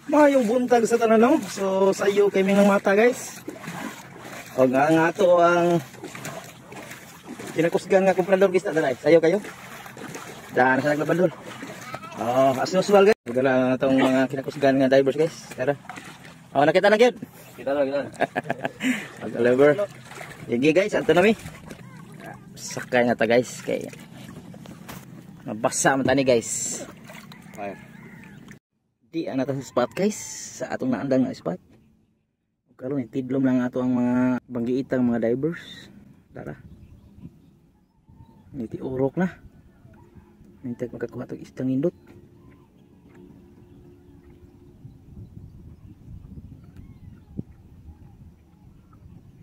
Mayong buntag sa tanan no. So sayo kay minang mata guys. O nga to ang kinakusgan nga komprador guys na sayo kayo. Dan sa naglabandol. Oh, as usual guys. Dala na tong mga kinakusgan nga divers guys. Tara. Oh, nakita na gyud. Kita na. Mag-lever. Sige guys, anto na mi. Sakay na ta guys kay mabasa man tani guys. Di ana ta sa spot guys, sa atong naandang nga spot. Karon tidlom lang ato ang mga banggiitang mga divers. Tara. Niti urok na. Nintay makakuha tong istang indot.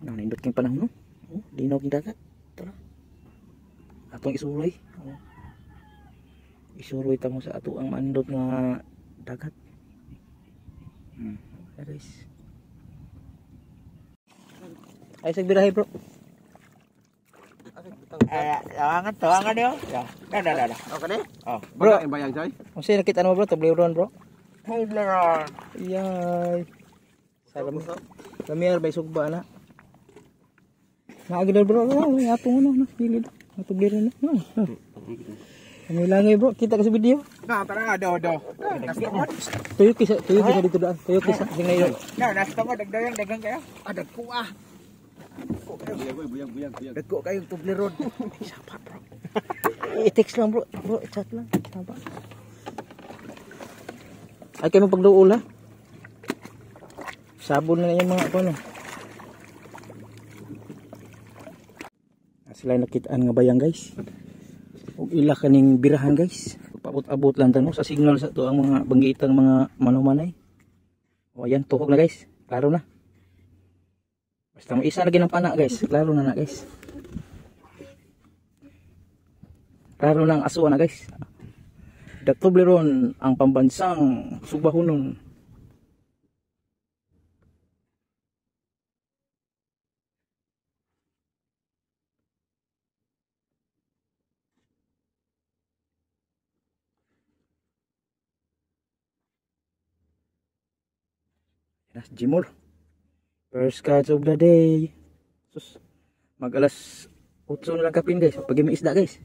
Nang indot king panahon no. Oh, linaw king dagat. Tara. Atong isuroy. Oh. Isuroy ta mo sa ato ang mandot nga dagat. Guys. Ay sagbirahe bro. Tawangan yo. Ya. Dah. Okay ni? Oh, bro, bayang joy. Unsa nakita mo bro? Toblerone bro. Toblerone. Iyay. Salam. Kami bay sugba na. Naagid bro. Ay atong ano na gilid. Toblerone na. Kami langay bro, kita ka sa video. Nah, tara do. Tuyo kisa dito daan. Tuyo kisa sing nayo. Nah, nasta mo dagang kaya. Ada kuah. Buyang. Dagko kayo Toblerone. Sapa bro. I-text lang bro. Bro, chat lang. Sapa. Ay kayo magpagduol ha. Sabon na yung mga ano. Sila nakitaan nga bayang guys. Og ila kaning birahan guys. Paabot-abot lang tano sa signal sa to ang mga banggiitang mga manumanay. O ayan, tuhog na guys. Klaro na. Basta mo isa lagi ng pana guys. Klaro na guys. Klaro na ang aswa na guys. The Toblerone ang pambansang subahonon. Jimor. First catch of the day. Sus. Mag-alas 8 na lang kapin guys. Pag may isda guys.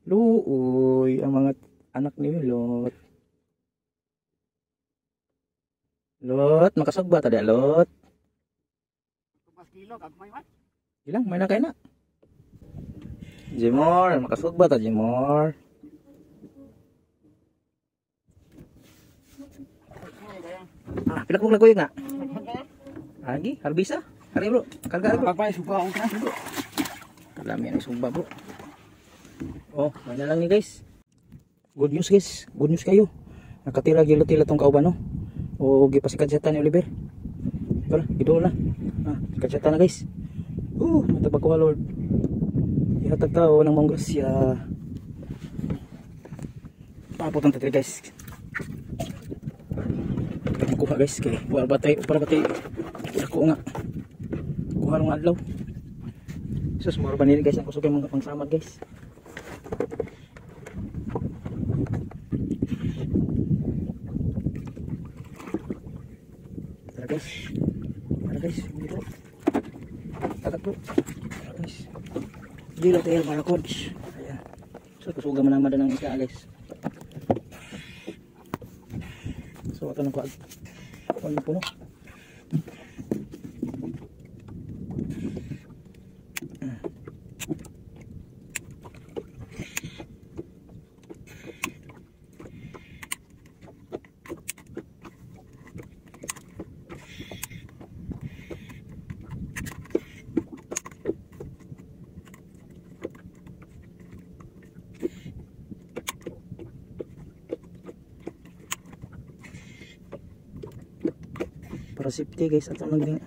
Luoy ang mga anak ni Lot. Lot, makasagba tadi Lot. Mas kilo kag may man. Ilang may na kay na. Jimor, makasagba ta Jimor. Pilak mo lagoy nga. Lagi, harbisa. Hari bro, karga bro. Papay suba ang kana bro. Kadami ang suba bro. Oh, mana lang ni guys. Good news guys. Good news kayo. Nakatira gila-tila tong kauban no. O gipasikadsatan ni Oliver. Tara, idol na. Sikadsatan na guys. Matabag ko Lord. Ihatag tao ng mong grasya. Paputan tatri guys. Kuha guys kay wala batay para batay ako nga kuha ng adlaw sus maro ba nila guys ang kusog yung mga pangsamad guys tara guys bro tagat bro tara guys gila tayo para coach ayan so kusuga man naman ng isda guys so ito na kuha ano puno para safety guys ato naging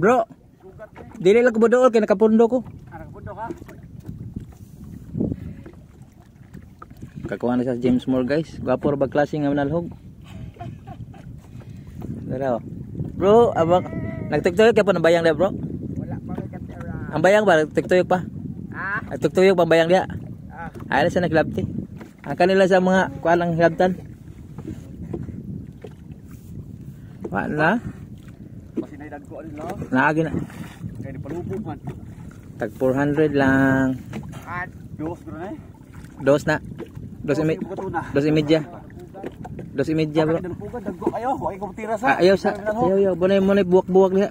Bro, dili lang ko dool kay nakapundo ko. Arang pundo ka. Kakuha na sa James Moore guys. Gwapo ra bag klase nga manalhog. Dara. Bro, abak nagtugtuyok ka pa ng bayang dia, bro? Wala pa kay katera. Ang bayang ba nagtugtuyok pa? Ah. Nagtugtuyok pa ang bayang dia. Ah. Ay na sa naglabti. Ang kanila sa mga kualang hilabtan. Wala. Kasi naidagko ani lo. Naagi na. Kay di palubog man. Tag 400 lang. At dos gro na. Dos na. Dos imidya. Dos imidya. Dos imidya, bro. Dagko dagko ayo, wa ko tira sa. Ayaw sa. Ayaw. Bunay mo na buwak-buwak diha.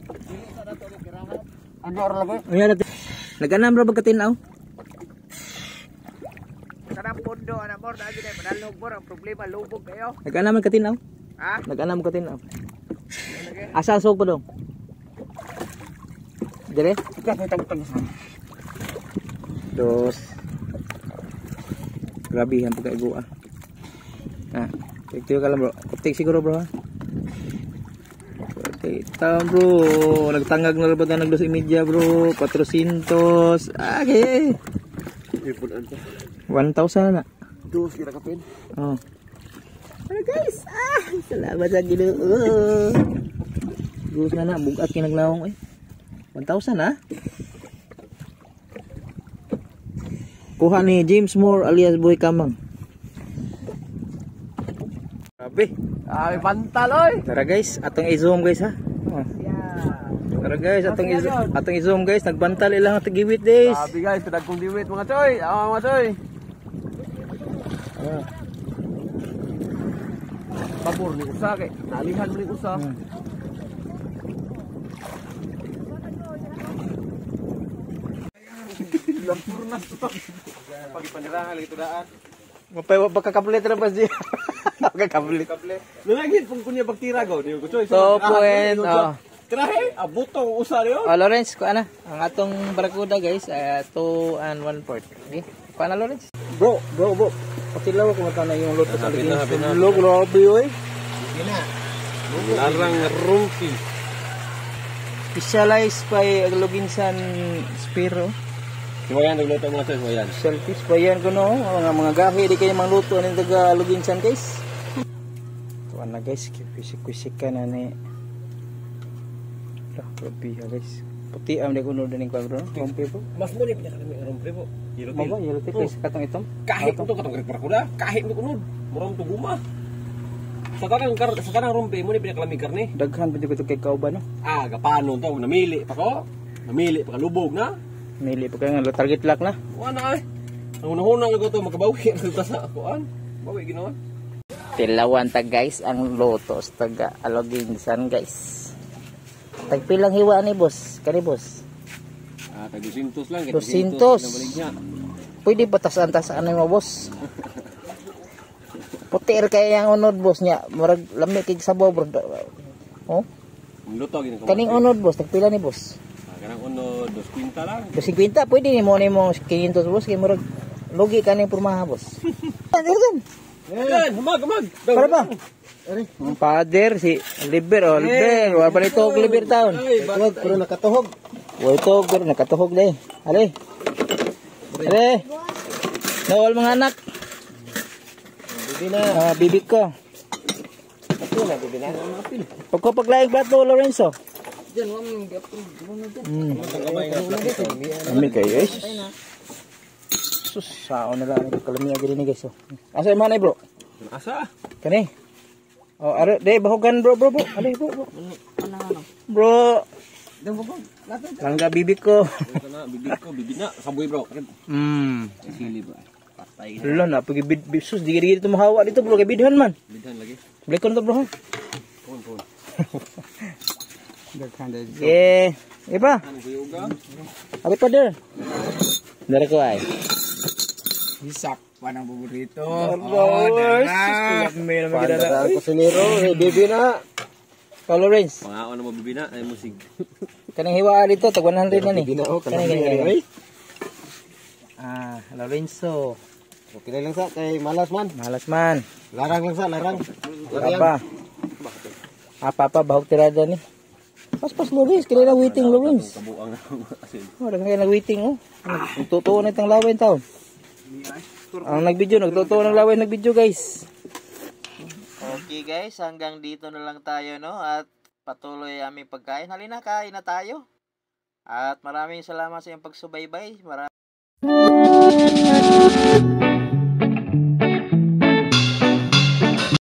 Ano ra lagi? Unya natin. Nag-anam bro pagkatinaw. Kada pundo ana mor na gid padalog mor ang problema lubog kayo. Nag-anam man katinaw. Ha? Nag-anam katinaw. Asa sog pa dong? Dire? Ika kay tagtag sa. Dos. Grabe ang pagkaigua. Ah, tigtiyo ka lang bro. Kuptik siguro bro ha. Okay, bro. Nagtangag na ba na nagdos imidya bro. 400. Okay. Ipon anto. 1,000 na. Dos kira kapin. Oh. Ano guys? Salamat sa Ginoo. Gusto na bugat kinaglawong eh. 1,000 ha. Kuha ni James Moore alias Boy Kamang. Grabe. Ay pantal oy. Tara guys, atong i-zoom guys ha. Oh. Tara guys, atong i-zoom guys. Nagbantal ilang atong giwit guys. Sabi guys, kadag kong diwit mga choy. Mga choy. Oh. Pabor ni usa kay nalihan mo ni usa. Lampur na to. Pagi panderangan lagi tudaan. Mapay baka kablet ra pas dia. Baka kablet. Lagi pung kunya bagtira go ni ko choy. 2 oh. Tirahe, abutong usa niyo. Oh, Lawrence, kuha na. Ang atong barakuda guys, 2 and 1/4. Okay? Kuha na Lawrence. Bro. Pakilaw ko mata na yung loto sa ligin. Log, grabe oy. Larang rumpi. Specialized by Loginsan Spiro. Wayan nagluto mga choy, wayan. Selfish pa yan ko no. Mga gahi, di kayo mang luto ng taga Loginsan guys. Kuha na guys, kisik-kisik ka na ni. Grabe guys. Puti am di kuno din ko bro. Rompe po. Mas mo ni pinya kami rumpi po. Maba, yellow tape guys, katong itom. Kahit mo to katong kuda, kahit mo kuno. Murang tuguma. Sa kanang rumpi mo ni pinya kalamig karne. Daghan pa dito kay kauban no. Ah, gapano to, namili pa ko. Namili pa kalubog na. Mili pa kayo nga target lock na. Wala ay. Ang unang-unang ko to makabawi ang sa akuan. Bawi ginawa. Tilawan ta guys ang lotos taga Aloginsan guys. Tagpilang hiwa ni boss, kani boss. Ah, tag 200 lang, 200. niya. Pwede batas-antas ano mo boss? Putir kaya ang unod boss niya, murag lami kig sabaw bro. Oh, Luto gini ko. kaning unod boss, tagpila ni boss. Kanang uno 250 lang. 250 pwede ni mo 500 boss kay murag logi kaning pormaha boss. Ano Yan, humag. para ba? Ang father si Liber oh, Liber, wala pa nito Liber taon. Tuwag pero nakatuhog. Wo ito pero nakatuhog dai. Ale. Ale. Nawal mga anak. Bibi na. Bibig ko. Ako na bibi na. Pagkapaglaing bato Lorenzo. Diyan wang gapon. Ami kayo guys. Sus, sao na lang ito kalamiya gini ni guys. Asa yung manay bro? Asa? Kani? Oh, are, de bahugan bro. Ale bro. Bro. Langga bibig ko. Kana bibi na. Saboy bro. Sili ba? Patay. Lalo na pag sus di dito mahawa dito bro kay bidhan man. Bidhan lagi. Balik ko na to bro. Pon. Iba. Ano buyuga? Abi pa der. Dari ko ay. Hisak pa ng paborito. May naman gidala. Kusinero, bibi na. Tolerance. Pangaon na mo bibi na ay musig. Kanang hiwa dito tag 100 na ni. Kanang Lorenzo. Okay lang sa kay malas man. Malas man. Larang lang sa, larang. Apa bahog tirada ni. Paspas lo guys, kailan waiting lo guys. Kabuang na asin. Oh, daghang kaya nag-waiting oh. Nagtotoo na itang laway taon. Ang nag-video, nagtotoo ng laway nag-video guys. Okay guys, hanggang dito na lang tayo no at patuloy aming pagkain. Halina, kain na tayo. At maraming salamat sa iyong pagsubaybay.